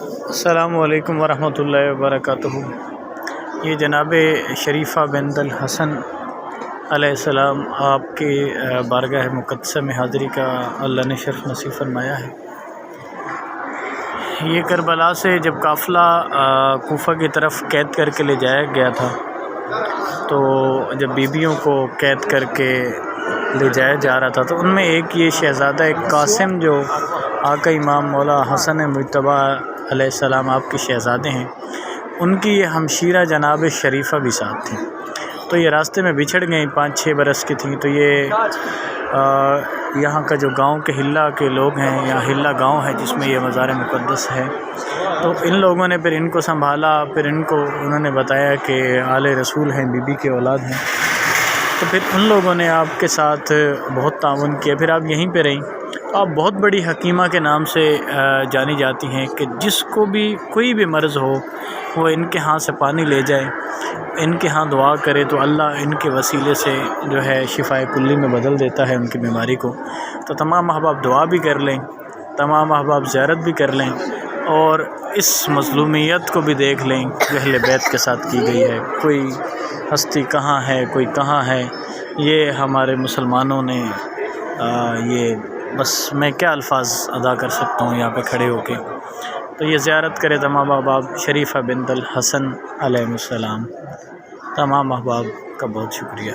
السلام علیکم ورحمۃ اللہ وبرکاتہ۔ یہ جناب شریفہ بنت الحسن علیہ السلام آپ کے بارگاہ مقدسہ میں حاضری کا اللہ نے شرف نصیب فرمایا ہے۔ یہ کربلا سے جب قافلہ کوفہ کی طرف قید کر کے لے جایا گیا تھا، تو جب بیویوں کو قید کر کے لے جایا جا رہا تھا تو ان میں ایک یہ شہزادہ قاسم جو آقا امام مولا حسن مجتبیٰ علیہ السلام آپ کے شہزادے ہیں، ان کی یہ ہمشیرہ جناب شریفہ بھی ساتھ تھیں۔ تو یہ راستے میں بچھڑ گئیں، 5-6 برس کی تھیں۔ تو یہ یہاں کا جو گاؤں کے حلہ کے لوگ ہیں، یا حلہ گاؤں ہے جس میں یہ مزار مقدس ہے، تو ان لوگوں نے پھر ان کو سنبھالا، پھر انہوں نے بتایا کہ آل رسول ہیں، بی بی کے اولاد ہیں۔ تو پھر ان لوگوں نے آپ کے ساتھ بہت تعاون کیا، پھر آپ یہیں پہ رہیں۔ آپ بہت بڑی حکیمہ کے نام سے جانی جاتی ہیں کہ جس کو بھی کوئی بھی مرض ہو وہ ان کے ہاں سے پانی لے جائے، ان کے ہاں دعا کرے تو اللہ ان کے وسیلے سے جو ہے شفاء کلی میں بدل دیتا ہے ان کی بیماری کو۔ تو تمام احباب دعا بھی کر لیں، تمام احباب زیارت بھی کر لیں، اور اس مظلومیت کو بھی دیکھ لیں جو اہل بیت کے ساتھ کی گئی ہے۔ کوئی ہستی کہاں ہے، کوئی کہاں ہے، یہ ہمارے مسلمانوں نے یہ بس میں کیا الفاظ ادا کر سکتا ہوں یہاں پہ کھڑے ہو کے۔ تو یہ زیارت کرے تمام احباب شریفہ بنت الحسن علیہ السلام۔ تمام احباب کا بہت شکریہ۔